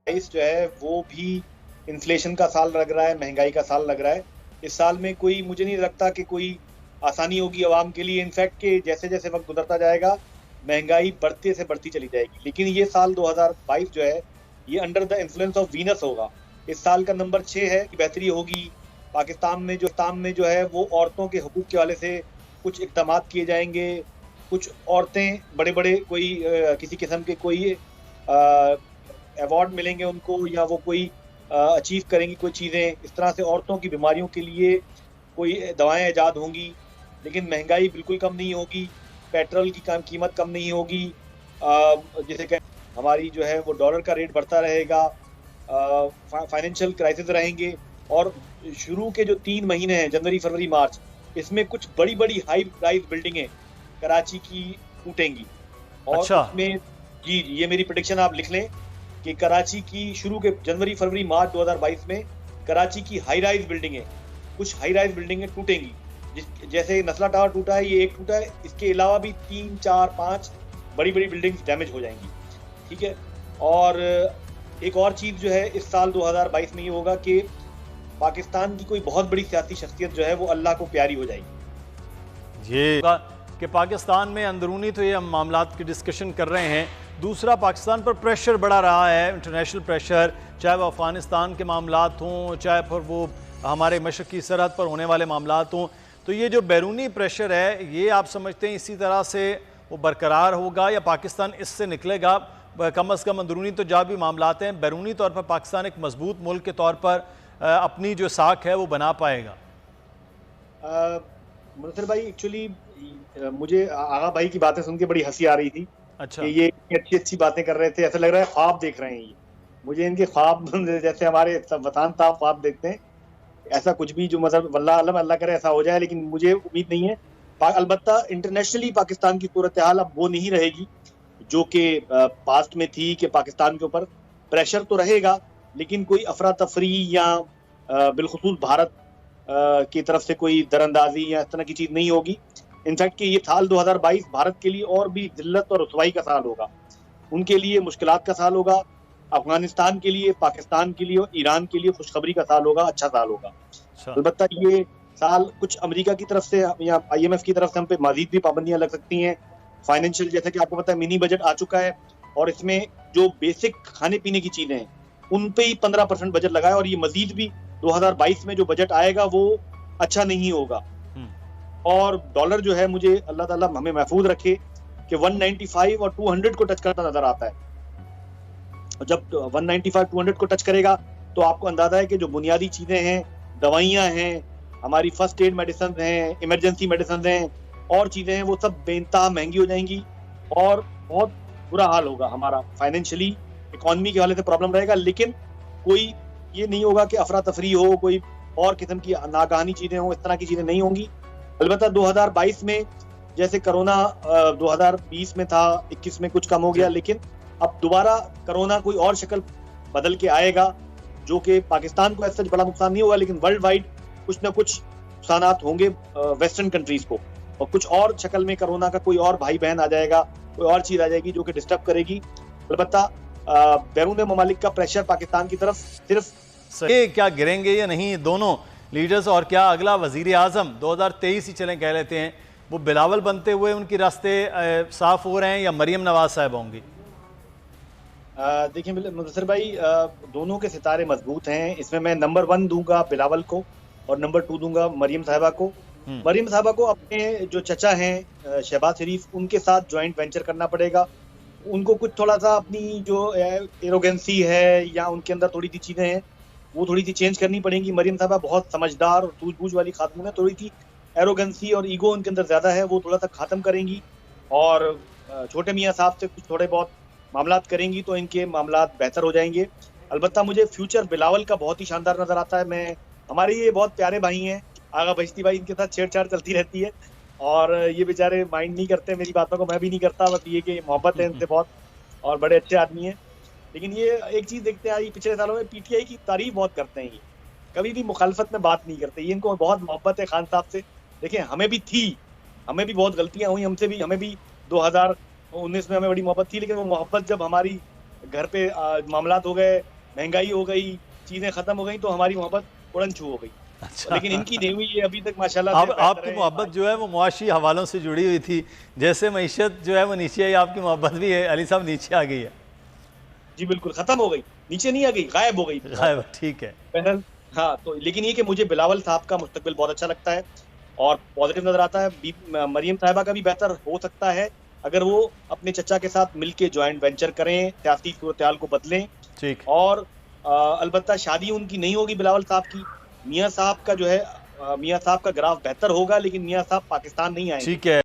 2022 जो है वो भी इन्फ्लेशन का साल लग रहा है, महंगाई का साल लग रहा है। इस साल में कोई मुझे नहीं लगता कि कोई आसानी होगी आवाम के लिए। इनफैक्ट कि जैसे जैसे वक्त गुजरता जाएगा महंगाई बढ़ते से बढ़ती चली जाएगी। लेकिन ये साल 2022 जो है ये under the influence of Venus होगा। इस साल का नंबर 6 है कि बेहतरी होगी। पाकिस्तान में जो है वो औरतों के हकूक के वाले से कुछ इक़दाम किए जाएंगे। कुछ औरतें बड़े बड़े कोई किसी किस्म के कोई अवार्ड मिलेंगे उनको, या वो कोई अचीव करेंगी कोई चीज़ें। इस तरह से औरतों की बीमारियों के लिए कोई दवाएं ईजाद होंगी। लेकिन महंगाई बिल्कुल कम नहीं होगी, पेट्रोल की कीमत कम नहीं होगी। जैसे कि हमारी जो है वो डॉलर का रेट बढ़ता रहेगा, फाइनेंशियल क्राइसिस रहेंगे। और शुरू के जो 3 महीने हैं, जनवरी फरवरी मार्च, इसमें कुछ बड़ी बड़ी हाई राइज बिल्डिंगें कराची की टूटेंगी। और अच्छा। उसमें जी ये मेरी प्रेडिक्शन आप लिख लें कि कराची की शुरू के जनवरी फरवरी मार्च 2022 में कराची की हाई राइज बिल्डिंगें, कुछ हाई राइज बिल्डिंगें टूटेंगी। जैसे नस्ला टावर टूटा है, ये एक टूटा है, इसके अलावा भी 3 4 5 बड़ी बड़ी बिल्डिंग्स डैमेज हो जाएंगी। ठीक है। और एक और चीज जो है इस साल 2022 में ये होगा कि पाकिस्तान की कोई बहुत बड़ी सियासी शख्सियत जो है वो अल्लाह को प्यारी हो जाएगी। ये कि पाकिस्तान में अंदरूनी तो ये हम मामलात की डिस्कशन कर रहे हैं, दूसरा पाकिस्तान पर प्रेशर बढ़ा रहा है, इंटरनेशनल प्रेशर, चाहे वो अफ़गानिस्तान के मामलात हों, चाहे फिर वो हमारे मशरक़ी सरहद पर होने वाले मामलात हों। तो ये जो बैरूनी प्रेशर है ये आप समझते हैं इसी तरह से वो बरकरार होगा या पाकिस्तान इससे निकलेगा? कम अज़ कम अंदरूनी तो जहाँ भी मामलात हैं, बैरूनी तौर पर पाकिस्तान एक मजबूत मुल्क के तौर पर अपनी जो साख है वो बना पाएगा? मुनसर भाई, एक्चुअली मुझे आगा भाई की बातें सुन के बड़ी हंसी आ रही थी। अच्छा। कि ये अच्छी अच्छी बातें कर रहे थे, ऐसा लग रहा है ख्वाब देख रहे हैं ये। मुझे इनके ख्वाब जैसे हमारे वतान साहब ख्वाब देखते हैं, ऐसा कुछ भी जो मतलब वल्लाह आलम, अल्लाह करे ऐसा हो जाए, लेकिन मुझे उम्मीद नहीं है। अलबत्ता इंटरनेशनली पाकिस्तान की सूरत हाल अब वो नहीं रहेगी जो कि पास्ट में थी, कि पाकिस्तान के ऊपर प्रेशर तो रहेगा लेकिन कोई अफरा तफरी या बिलखुसूस भारत की तरफ से कोई दरअंदाजी या इस तरह की चीज नहीं होगी। इनफैक्ट कि ये साल 2022 भारत के लिए और भी जिल्लत और रुसवाई का साल होगा, उनके लिए मुश्किलात का साल होगा। अफगानिस्तान के लिए, पाकिस्तान के लिए और ईरान के लिए खुशखबरी का साल होगा, अच्छा साल होगा। अलबत्ता ये साल कुछ अमेरिका की तरफ से या IMF की तरफ से हम पे मजीद भी पाबंदियां लग सकती हैं। फाइनेंशियल, जैसे कि आपको पता है, मिनी बजट आ चुका है और इसमें जो बेसिक खाने पीने की चीजें हैं उन पे ही 15% बजट लगा है। और ये मजीद भी 2022 में जो बजट आएगा वो अच्छा नहीं होगा। और डॉलर जो है, मुझे अल्लाह ताला हमें महफूज रखे कि 195 और 200 को टच करता नजर आता है। और जब 195 200 को टच करेगा तो आपको अंदाजा है कि जो बुनियादी चीजें हैं, दवाइयां हैं, हमारी फर्स्ट एड मेडिसिन हैं, इमरजेंसी मेडिसिन हैं और चीजें हैं, वो सब बेइंतहा महंगी हो जाएंगी और बहुत बुरा हाल होगा हमारा। फाइनेंशियली इकोनॉमी के हवाले से प्रॉब्लम रहेगा। लेकिन कोई ये नहीं होगा कि अफरा तफरी हो, कोई और किस्म की नागहानी चीजें हो, इस तरह की चीजें नहीं होंगी। अलबत्ता 2022 में जैसे कोरोना 2020 में था, 21 में कुछ कम हो गया, लेकिन अब दोबारा कोरोना कोई और शक्ल बदल के आएगा जो कि पाकिस्तान को ऐसा बड़ा नुकसान नहीं होगा, लेकिन वर्ल्ड वाइड कुछ ना कुछ नुकसानात होंगे वेस्टर्न कंट्रीज को। और कुछ और शक्ल में कोरोना का कोई और भाई बहन आ जाएगा, कोई और चीज आ जाएगी जो कि डिस्टर्ब करेगी। अलबत्ता बैरून ममालिक का प्रेशर पाकिस्तान की तरफ सिर्फ क्या गिरेंगे या नहीं दोनों लीडर्स? और क्या अगला वजीर आजम 2023 ही चलें कह लेते हैं, वो बिलावल बनते हुए उनके रास्ते साफ हो रहे हैं या मरियम नवाज साहब होंगी? देखिए मुदस्सिर भाई, दोनों के सितारे मजबूत हैं। इसमें मैं नंबर 1 दूंगा बिलावल को और नंबर 2 दूंगा मरियम साहबा को। मरियम साहबा को अपने जो चचा हैं शहबाज शरीफ, उनके साथ ज्वाइंट वेंचर करना पड़ेगा। उनको कुछ थोड़ा सा अपनी जो एरोगेंसी है या उनके अंदर थोड़ी सी चीजें हैं वो थोड़ी सी चेंज करनी पड़ेंगी। मरियम साहबा बहुत समझदार और सूझबूझ वाली खातून है, थोड़ी सी एरोगेंसी और ईगो उनके अंदर ज्यादा है, वो थोड़ा सा खत्म करेंगी और छोटे मियाँ साहब से कुछ थोड़े बहुत मामलात करेंगी तो इनके मामलात बेहतर हो जाएंगे। अलबत्ता मुझे फ्यूचर बिलावल का बहुत ही शानदार नजर आता है। हमारे ये बहुत प्यारे भाई हैं, आगा बश्ती भाई, इनके साथ छेड़छाड़ चलती रहती है और ये बेचारे माइंड नहीं करते मेरी बातों को, मैं भी नहीं करता, बस ये कि मोहब्बत है इनसे बहुत और बड़े अच्छे आदमी हैं। लेकिन ये एक चीज देखते हैं, पिछले सालों में PTI की तारीफ बहुत करते हैं, ये कभी भी मुखालफत में बात नहीं करते, ये इनको बहुत मोहब्बत है खान साहब से। देखिए हमें भी थी, हमें भी बहुत गलतियां हुई, हमें भी 2019 में हमें बड़ी मोहब्बत थी, लेकिन वो मोहब्बत जब हमारी घर पे मामलात हो गए, महंगाई हो गई, चीजें खत्म हो गई, तो हमारी मोहब्बत उड़न छू हो गई। अच्छा। लेकिन इनकी नहीं हुई है अभी तक माशाल्लाह अब से। बेहतर आपकी है। मोहब्बत जो है वो मुआशी हवालों से जुड़ी हुई थी, जैसे मईशत जो है वो नीचे आई, आपकी मोहब्बत भी है अली साहब नीचे आ गई है। जी बिल्कुल, खत्म हो गई, नीचे नहीं आ गई, गायब हो गई गायब, ठीक है। बहरहाल। हाँ, तो लेकिन ये कि मुझे बिलावल साहब का मुस्तकबिल बहुत अच्छा लगता है और पॉजिटिव नजर आता है। मरियम साहिबा का भी बेहतर हो सकता है अगर वो अपने चचा के साथ मिलके ज्वाइंट वेंचर करें, सियासी सूरत-ए-हाल को बदलें। ठीक। और अलबत्ता शादी उनकी नहीं होगी बिलावल साहब की। मियाँ साहब का जो है मियाँ साहब का ग्राफ बेहतर होगा, लेकिन मियाँ साहब पाकिस्तान नहीं आएंगे। ठीक है।